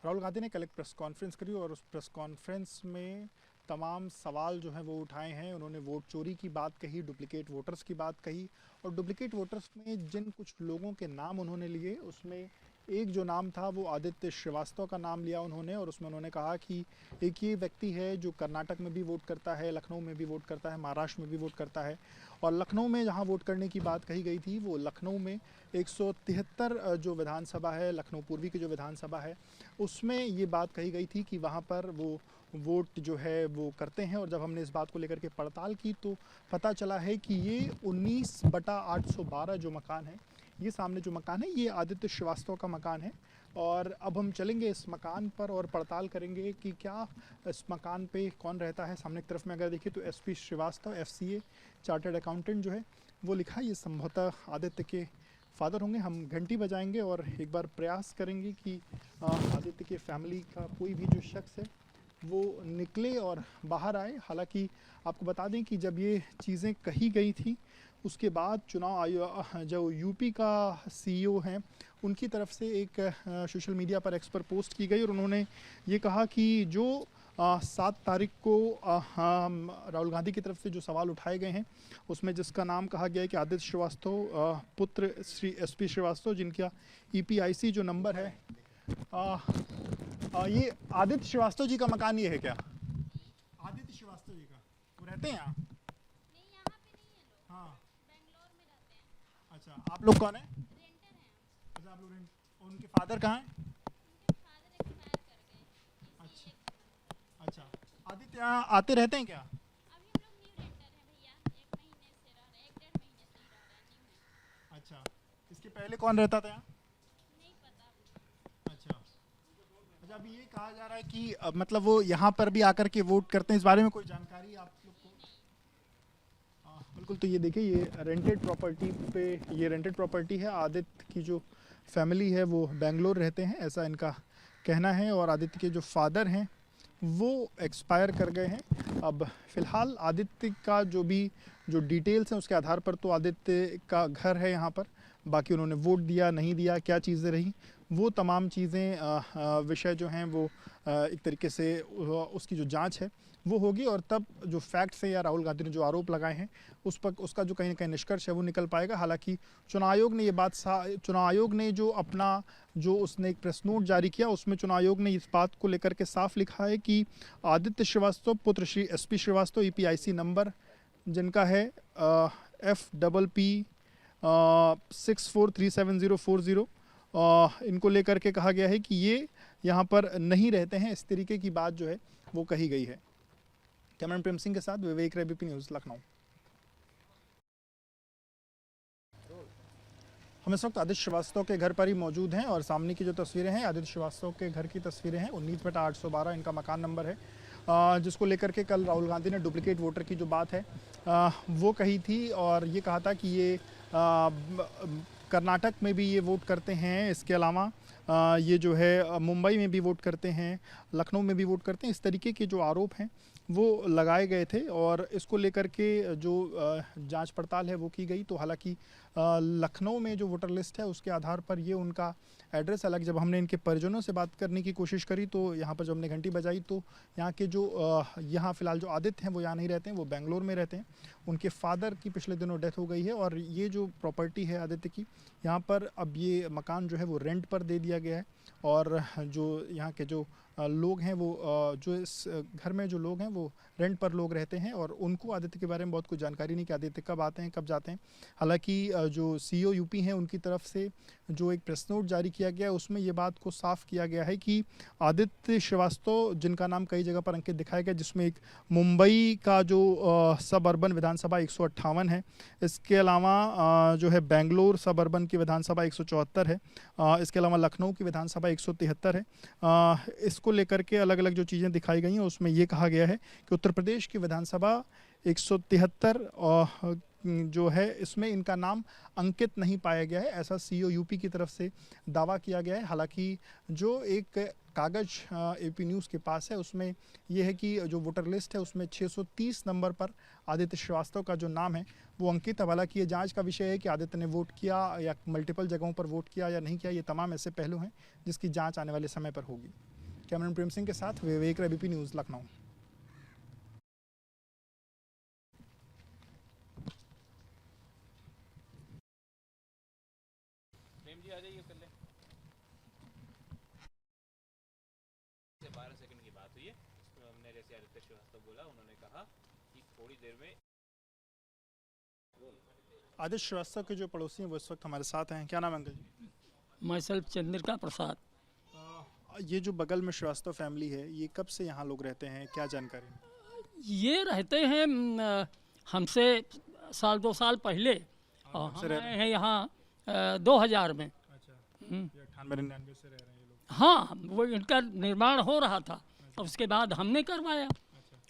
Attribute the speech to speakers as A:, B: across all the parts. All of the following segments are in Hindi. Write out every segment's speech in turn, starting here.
A: राहुल गांधी ने कल एक प्रेस कॉन्फ्रेंस करी और उस प्रेस कॉन्फ्रेंस में तमाम सवाल जो हैं वो उठाए हैं। उन्होंने वोट चोरी की बात कही, डुप्लीकेट वोटर्स की बात कही और डुप्लीकेट वोटर्स में जिन कुछ लोगों के नाम उन्होंने लिए उसमें एक जो नाम था वो आदित्य श्रीवास्तव का नाम लिया उन्होंने। और उसमें उन्होंने कहा कि एक ये व्यक्ति है जो कर्नाटक में भी वोट करता है, लखनऊ में भी वोट करता है, महाराष्ट्र में भी वोट करता है। और लखनऊ में जहां वोट करने की बात कही गई थी वो लखनऊ में 173 जो विधानसभा है, लखनऊ पूर्वी की जो विधानसभा है, उसमें ये बात कही गई थी कि वहाँ पर वो वोट जो है वो करते हैं। और जब हमने इस बात को लेकर के पड़ताल की तो पता चला है कि ये 19/812 जो मकान है, ये सामने जो मकान है ये आदित्य श्रीवास्तव का मकान है। और अब हम चलेंगे इस मकान पर और पड़ताल करेंगे कि क्या इस मकान पे कौन रहता है। सामने की तरफ में अगर देखिए तो SP Srivastava FCA chartered accountant जो है वो लिखा है। ये संभवतः आदित्य के फादर होंगे। हम घंटी बजाएंगे और एक बार प्रयास करेंगे कि आदित्य के फैमिली का कोई भी जो शख्स है वो निकले और बाहर आए। हालांकि आपको बता दें कि जब ये चीज़ें कही गई थी उसके बाद चुनाव आयोग जो यूपी का CEO हैं उनकी तरफ से एक सोशल मीडिया पर एक्स पर पोस्ट की गई और उन्होंने ये कहा कि जो 7 तारीख को राहुल गांधी की तरफ से जो सवाल उठाए गए हैं उसमें जिसका नाम कहा गया है कि आदित्य श्रीवास्तव पुत्र श्री SP श्रीवास्तव, जिनका EPIC जो नंबर है ये आदित्य श्रीवास्तव जी का मकान ये है क्या? आदित्य श्रीवास्तव जी का वो रहते हैं यहाँ?
B: नहीं, यहाँ पे नहीं है लोग।
A: हाँ,
B: बेंगलोर में रहते हैं।
A: अच्छा। आप लोग कौन है?
B: रेंटर हैं हम।
A: अच्छा, आप लोग रेंट। उनके फादर कहाँ हैं?
B: उनके फादर एक्सपायर कर गए इसी इलेक्शन में।
A: अच्छा। आदित्य यहाँ आते रहते हैं क्या?
B: अभी हम लोग न्यू रेंटर हैं भैया, 1 महीने से रह रहे हैं, 1 डेढ़ महीने से ही रह रहे हैं, न्यू है।
A: अच्छा। इसके पहले कौन रहता था यहाँ?
B: नहीं पता अभी।
A: अच्छा। अच्छा, अभी ये कहा जा रहा है कि मतलब वो यहाँ पर भी आकर के वोट करते हैं, इस बारे में कोई जानकारी आप लोग को? बिल्कुल। तो ये देखिए ये रेंटेड प्रॉपर्टी पे, ये रेंटेड प्रॉपर्टी है। आदित्य की जो फैमिली है वो बेंगलोर रहते हैं, ऐसा इनका कहना है। और आदित्य के जो फादर हैं वो एक्सपायर कर गए हैं। अब फिलहाल आदित्य का जो डिटेल्स हैं उसके आधार पर तो आदित्य का घर है यहाँ पर। बाकी उन्होंने वोट दिया नहीं दिया, क्या चीज़ें रही, वो तमाम चीज़ें विषय जो हैं वो एक तरीके से उसकी जो जांच है वो होगी और तब जो फैक्ट्स है या राहुल गांधी ने जो आरोप लगाए हैं उस पर उसका जो कहीं ना कहीं निष्कर्ष है वो निकल पाएगा। हालांकि चुनाव आयोग ने ये बात चुनाव आयोग ने जो अपना जो उसने एक प्रेस नोट जारी किया उसमें चुनाव आयोग ने इस बात को लेकर के साफ लिखा है कि आदित्य श्रीवास्तव पुत्र Shri SP Srivastava EPIC number जिनका है FPP 64374040, इनको लेकर के कहा गया है कि ये यहाँ पर नहीं रहते हैं। इस तरीके की बात जो है वो कही गई है। कैमरामैन प्रेम सिंह के साथ विवेक रवि, BP न्यूज़, लखनऊ। हम इस वक्त आदित्य श्रीवास्तव के घर पर ही मौजूद हैं और सामने की जो तस्वीरें हैं आदित्य श्रीवास्तव के घर की तस्वीरें हैं। 19/812 इनका मकान नंबर है, जिसको लेकर के कल राहुल गांधी ने डुप्लीकेट वोटर की जो बात है वो कही थी और ये कहा था कि ये कर्नाटक में भी ये वोट करते हैं। इसके अलावा ये जो है मुंबई में भी वोट करते हैं, लखनऊ में भी वोट करते हैं। इस तरीके के जो आरोप हैं वो लगाए गए थे और इसको लेकर के जो जांच पड़ताल है वो की गई। तो हालांकि लखनऊ में जो वोटर लिस्ट है उसके आधार पर ये उनका एड्रेस अलग। जब हमने इनके परिजनों से बात करने की कोशिश करी तो यहाँ पर जब हमने घंटी बजाई तो यहाँ के जो यहाँ फ़िलहाल जो आदित्य हैं वो यहाँ नहीं रहते हैं, वो बेंगलोर में रहते हैं। उनके फादर की पिछले दिनों डेथ हो गई है और ये जो प्रॉपर्टी है आदित्य की, यहाँ पर अब ये मकान जो है वो रेंट पर दे दिया गया है। और जो यहाँ के जो लोग हैं वो जो इस घर में जो लोग हैं वो रेंट पर लोग रहते हैं और उनको आदित्य के बारे में बहुत कुछ जानकारी नहीं कि आदित्य कब आते हैं कब जाते हैं। हालांकि जो CEO UP हैं उनकी तरफ से जो एक प्रेस नोट जारी किया गया है उसमें ये बात को साफ किया गया है कि आदित्य श्रीवास्तव जिनका नाम कई जगह पर अंकित दिखाया गया, जिसमें एक मुंबई का जो सब अर्बन विधानसभा 158 है, इसके अलावा जो है बेंगलोर सब अर्बन की विधानसभा 174 है, इसके अलावा लखनऊ की विधानसभा 173 है। इसको लेकर के अलग अलग जो चीज़ें दिखाई गई हैं उसमें ये कहा गया है कि उत्तर प्रदेश की विधानसभा 173 जो है इसमें इनका नाम अंकित नहीं पाया गया है, ऐसा CEO UP की तरफ से दावा किया गया है। हालांकि जो एक कागज़ AP न्यूज़ के पास है उसमें यह है कि जो वोटर लिस्ट है उसमें 630 नंबर पर आदित्य श्रीवास्तव का जो नाम है वो अंकित है। हालांकि ये जांच का विषय है कि आदित्य ने वोट किया या मल्टीपल जगहों पर वोट किया या नहीं किया, ये तमाम ऐसे पहलू हैं जिसकी जांच आने वाले समय पर होगी। कैमरामैन प्रेम सिंह के साथ विवेक, एबीपी न्यूज़, लखनऊ।
C: प्रेम जी आ जाइए पहले। 12 सेकंड की बात हुई है, इसमें हमने जैसे आदित्य श्रीवास्तव बोला, उन्होंने कहा कि थोड़ी देर में।
A: आदित्य श्रीवास्तव के जो पड़ोसी हैं वो इस वक्त हमारे साथ हैं। क्या नाम है अंकल जी?
D: मैं सेल्फ चंद्रिका प्रसाद।
A: ये जो बगल में श्रीवास्तव फैमिली है, ये कब से यहाँ लोग रहते हैं, क्या जानकारी है?
D: ये रहते हैं हमसे साल 2 साल पहले, और
A: हमसे
D: हम
A: रह रहे
D: आए हैं यहाँ 2000 में।
A: अच्छा, 98-99 से रह रहे हैं ये लोग।
D: हाँ, वो इनका निर्माण हो रहा था और उसके बाद हमने करवाया।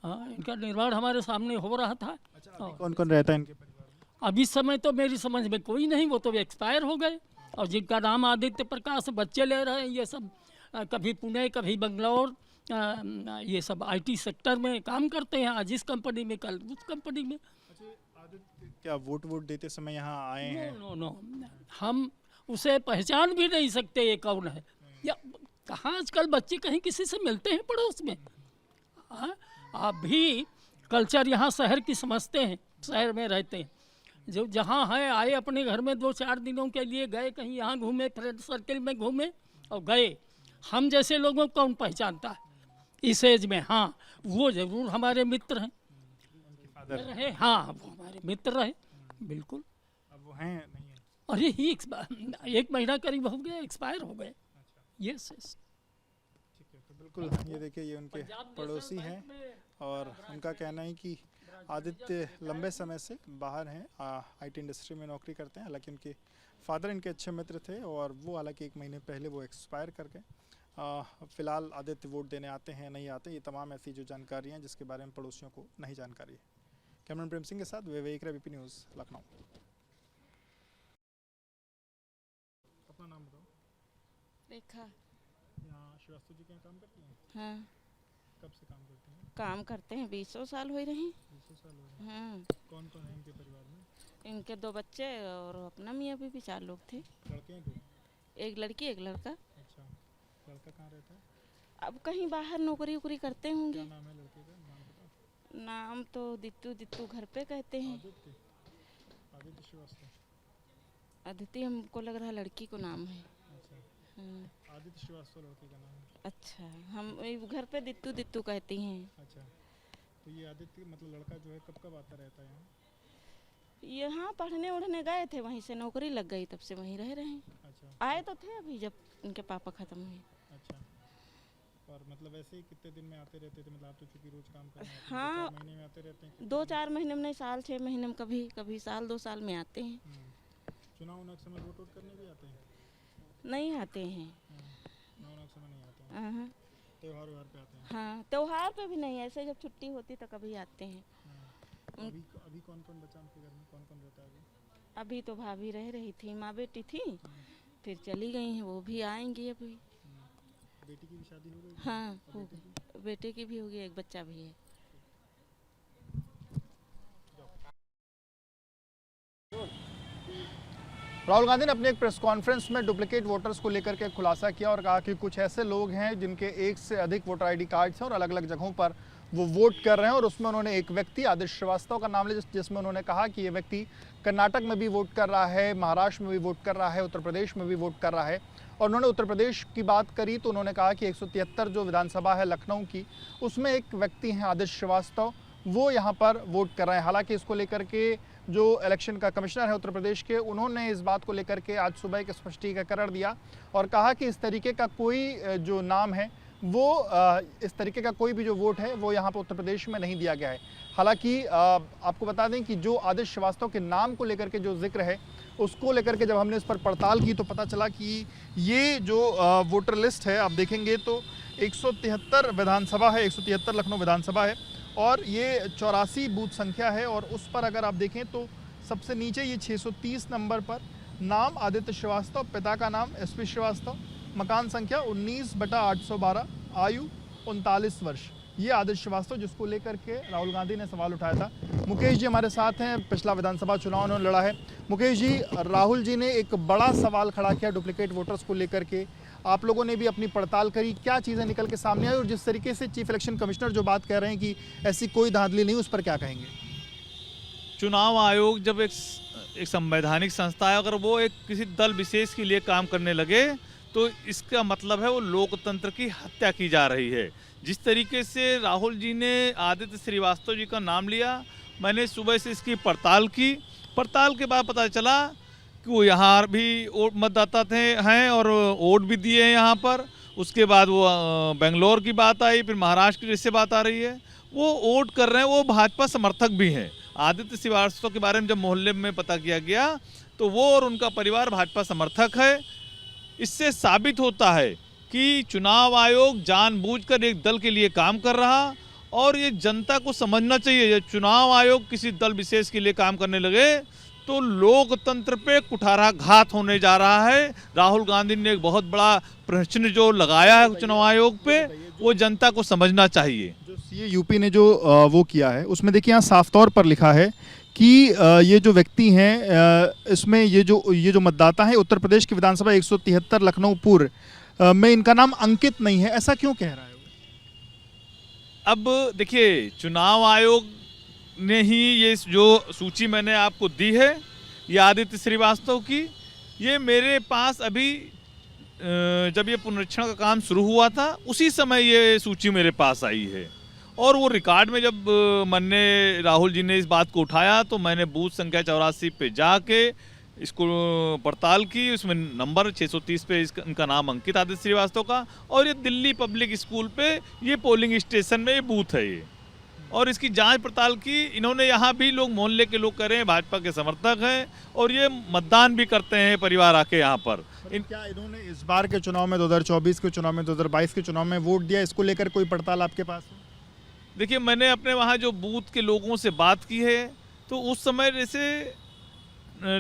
D: हाँ, इनका निर्माण हमारे सामने हो रहा था।
A: अच्छा, कौन कौन रहता है इनके परिवार में?
D: अब इस समय तो मेरी समझ में कोई नहीं, वो तो एक्सपायर हो गए। और जिनका नाम आदित्य प्रकाश, बच्चे ले रहे हैं ये सब, कभी पुणे कभी बंगलौर, ये सब आईटी सेक्टर में काम करते हैं, आज इस कंपनी में कल उस कंपनी में।
A: अच्छा, आदित्य क्या वोट देते समय यहाँ आए हैं?
D: नो नो नो, हम उसे पहचान भी नहीं सकते ये कौन है। या कहाँ आजकल बच्चे कहीं किसी से मिलते हैं पड़ोस में? हाँ, आप भी कल्चर यहाँ शहर की समझते हैं, शहर में रहते हैं, जो जहाँ है आए अपने घर में 2-4 दिनों के लिए गए, कहीं यहाँ घूमे, फ्रेंड सर्कल में घूमे और गए। हम जैसे लोगों को कौन पहचानता है इस एज में? हाँ, वो ज़रूर हमारे मित्र हैं, रहे। हाँ, वो हमारे मित्र रहे, बिल्कुल।
A: अब वो हैं नहीं है?
D: अरे ही 1 महीना करीब हो गया, एक्सपायर हो गए। यस यस,
A: ठीक है, तो बिल्कुल ये देखिए, ये उनके पड़ोसी हैं और उनका कहना है कि आदित्य लंबे समय से बाहर हैं, आईटी इंडस्ट्री में नौकरी करते हैं। हालांकि उनके फादर इनके अच्छे मित्र थे और वो हालांकि 1 महीने पहले वो एक्सपायर कर गए। फिलहाल आदित्य वोट देने आते हैं नहीं आते, ये तमाम ऐसी जो जानकारी हैं जिसके बारे में पड़ोसियों को नहीं जानकारी है। कैमरामैन प्रेम सिंह के साथ विवेक, एबीपी न्यूज़, लखनऊ। अपना नाम बताओ।
E: रेखा।
A: यहाँ श्रीवास्तव जी के यहाँ काम करती हैं?
E: हाँ,
A: कब से काम करती हैं?
E: काम करते हैं 20 साल हो रहे हैं।
A: 20 साल हो गए।
E: हाँ,
A: कौन कौन है इनके परिवार में?
E: इनके 2 बच्चे और अपना मियाँ भी 4 लोग थे।
A: लड़के हैं 2?
E: एक लड़की एक लड़का।
A: अच्छा, लड़का कहाँ रहता है?
E: अब कहीं बाहर नौकरी वोकरी करते
A: क्या
E: होंगे।
A: नाम है लड़के का, नाम बताओ।
E: नाम तो दित्तू घर पे कहते हैं।
A: आदित्य, आदित्य श्रीवास्तव।
E: अदिति हमको लग रहा है लड़की को नाम है।
A: अच्छा,
E: हाँ,
A: आदित्य श्रीवास्तव लड़के का नाम है।
E: अच्छा, हम घर पे दित्तू कहती हैं।
A: अच्छा, तो ये आदित्य मतलब लड़का जो है कब कब आता रहता है यहाँ?
E: यहाँ पढ़ने उढ़ने गए थे, वहीं से नौकरी लग गई, तब से वहीं रह रहे हैं।
A: अच्छा,
E: आए तो थे अभी जब उनके पापा ख़त्म हुए।
A: अच्छा, और मतलब ऐसे ही कितने दिन में आते रहते थे? मतलब आप तो चूँकि रोज काम करते हैं,
E: हाँ,
A: 2-4 महीने में आते रहते हैं?
E: 2-4 महीने में नहीं, साल 6 महीने में, कभी कभी साल 2 साल में आते हैं।
A: चुनाव के समय वोट करने भी आते हैं?
E: नहीं आते हैं।
A: चुनाव के समय नहीं आते हैं,
E: हाँ,
A: त्योहार व्योहार पे आते हैं?
E: हाँ, त्योहार पे भी नहीं, ऐसे जब छुट्टी होती तो कभी आते हैं।
A: अभी अभी कौन कौन बचा उनके घर में, कौन कौन रहता है अभी?
E: अभी तो भाभी रह रही थी, माँ बेटी थी, फिर चली गई हैं, वो भी आएंगी अभी।
A: बेटी की भी शादी हो गई?
E: हाँ, हो गई, बेटे की भी होगी, एक बच्चा भी है।
A: राहुल गांधी ने अपने एक प्रेस कॉन्फ्रेंस में डुप्लीकेट वोटर्स को लेकर के खुलासा किया और कहा कि कुछ ऐसे लोग हैं जिनके 1 से अधिक वोटर आईडी कार्ड्स हैं और अलग अलग जगहों पर वो वोट कर रहे हैं। और उसमें उन्होंने एक व्यक्ति आदित्य श्रीवास्तव का नाम लिया, जिसमें उन्होंने कहा कि ये व्यक्ति कर्नाटक में भी वोट कर रहा है, महाराष्ट्र में भी वोट कर रहा है, उत्तर प्रदेश में भी वोट कर रहा है। और उन्होंने उत्तर प्रदेश की बात करी तो उन्होंने कहा कि 173 जो विधानसभा है लखनऊ की, उसमें एक व्यक्ति हैं आदित्य श्रीवास्तव, वो यहाँ पर वोट कर रहे हैं। हालांकि इसको लेकर के जो इलेक्शन का कमिश्नर है उत्तर प्रदेश के, उन्होंने इस बात को लेकर के आज सुबह एक स्पष्टीकरण दिया और कहा कि इस तरीके का कोई जो नाम है वो इस तरीके का कोई भी जो वोट है वो यहाँ पर उत्तर प्रदेश में नहीं दिया गया है। हालांकि आपको बता दें कि जो आदित्य श्रीवास्तव के नाम को लेकर के जो जिक्र है उसको लेकर के जब हमने इस पर पड़ताल की तो पता चला कि ये जो वोटर लिस्ट है, आप देखेंगे तो 173 विधानसभा है, 173 लखनऊ विधानसभा है और ये 84 बूथ संख्या है। और उस पर अगर आप देखें तो सबसे नीचे ये 630 नंबर पर नाम आदित्य श्रीवास्तव, पिता का नाम SP श्रीवास्तव, मकान संख्या 19/812, आयु 39 वर्ष, ये आदित्य श्रीवास्तव जिसको लेकर के राहुल गांधी ने सवाल उठाया था। मुकेश जी हमारे साथ हैं, पिछला विधानसभा चुनाव उन्होंने लड़ा है। मुकेश जी, राहुल जी ने एक बड़ा सवाल खड़ा किया डुप्लीकेट वोटर्स को लेकर के। आप लोगों ने भी अपनी पड़ताल करी, क्या चीज़ें निकल के सामने आई और जिस तरीके से चीफ इलेक्शन कमिश्नर जो बात कह रहे हैं कि ऐसी कोई धांधली नहीं, उस पर क्या कहेंगे?
F: चुनाव आयोग जब एक संवैधानिक संस्था है, अगर वो एक किसी दल विशेष के लिए काम करने लगे तो इसका मतलब है वो लोकतंत्र की हत्या की जा रही है। जिस तरीके से राहुल जी ने आदित्य श्रीवास्तव जी का नाम लिया, मैंने सुबह से इसकी पड़ताल की। पड़ताल के बाद पता चला कि वो यहाँ भी मतदाता हैं और वोट भी दिए हैं यहाँ पर। उसके बाद वो बेंगलोर की बात आई, फिर महाराष्ट्र की जैसे बात आ रही है, वो वोट कर रहे हैं, वो भाजपा समर्थक भी हैं। आदित्य श्रीवास्तव के बारे में जब मोहल्ले में पता किया गया तो वो और उनका परिवार भाजपा समर्थक है। इससे साबित होता है कि चुनाव आयोग जानबूझकर एक दल के लिए काम कर रहा, और ये जनता को समझना चाहिए, जब चुनाव आयोग किसी दल विशेष के लिए काम करने लगे तो लोकतंत्र पे कुठाराघात होने जा रहा है। राहुल गांधी ने एक बहुत बड़ा प्रश्न जो लगाया है चुनाव आयोग पे, वो जनता को समझना चाहिए।
A: जो सीए यूपी ने जो वो किया है, उसमें देखिए यहाँ साफ तौर पर लिखा है कि ये जो व्यक्ति हैं, इसमें ये जो मतदाता हैं उत्तर प्रदेश की विधानसभा 173 लखनऊ पूर्व में इनका नाम अंकित नहीं है। ऐसा क्यों कह रहा है?
F: अब देखिए, चुनाव आयोग ने ही ये जो सूची मैंने आपको दी है, ये आदित्य श्रीवास्तव की, ये मेरे पास अभी जब ये पुनरीक्षण का काम शुरू हुआ था उसी समय ये सूची मेरे पास आई है। और वो रिकॉर्ड में जब राहुल जी ने इस बात को उठाया तो मैंने बूथ संख्या 84 पे जाके इसको पड़ताल की। उसमें नंबर 630 पे इनका नाम अंकित आदित्य श्रीवास्तव का, और ये दिल्ली पब्लिक स्कूल पे ये पोलिंग स्टेशन में ये बूथ है ये। और इसकी जांच पड़ताल की इन्होंने। यहाँ भी लोग, मोहल्ले के लोग कह रहे हैं भाजपा के समर्थक हैं और ये मतदान भी करते हैं परिवार आके यहाँ पर।
A: क्या इन्होंने इस बार के चुनाव में, 2024 के चुनाव में, 2022 के चुनाव में वोट दिया? इसको लेकर कोई पड़ताल आपके पास है?
F: देखिए, मैंने अपने वहाँ जो बूथ के लोगों से बात की है तो उस समय जैसे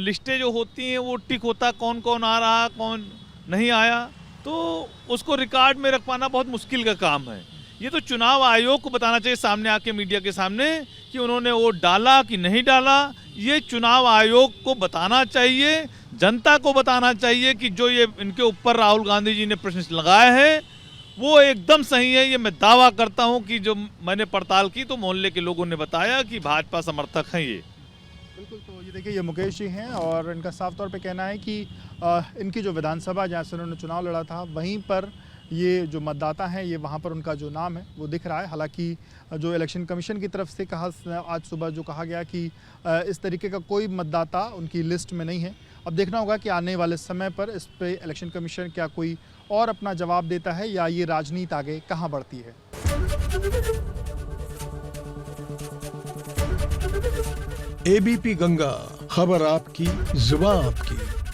F: लिस्टें जो होती हैं वो टिक होता, कौन कौन आ रहा कौन नहीं आया, तो उसको रिकॉर्ड में रख पाना बहुत मुश्किल का काम है। ये तो चुनाव आयोग को बताना चाहिए सामने आके, मीडिया के सामने, कि उन्होंने वोट डाला कि नहीं डाला। ये चुनाव आयोग को बताना चाहिए, जनता को बताना चाहिए कि जो ये इनके ऊपर राहुल गांधी जी ने प्रश्न लगाए हैं वो एकदम सही है। ये मैं दावा करता हूं कि जो मैंने पड़ताल की तो मोहल्ले के लोगों ने बताया कि भाजपा समर्थक हैं ये।
A: बिल्कुल। तो ये देखिए, ये मुकेश जी हैं और इनका साफ तौर पे कहना है कि इनकी जो विधानसभा जहाँ से उन्होंने चुनाव लड़ा था वहीं पर ये जो मतदाता हैं, ये वहाँ पर उनका जो नाम है वो दिख रहा है। हालांकि जो इलेक्शन कमीशन की तरफ से आज सुबह जो कहा गया कि इस तरीके का कोई मतदाता उनकी लिस्ट में नहीं है। अब देखना होगा कि आने वाले समय पर इस पे इलेक्शन कमीशन क्या कोई और अपना जवाब देता है या ये राजनीति आगे कहाँ बढ़ती है।
G: एबीपी गंगा, खबर आपकी, जुबान आपकी।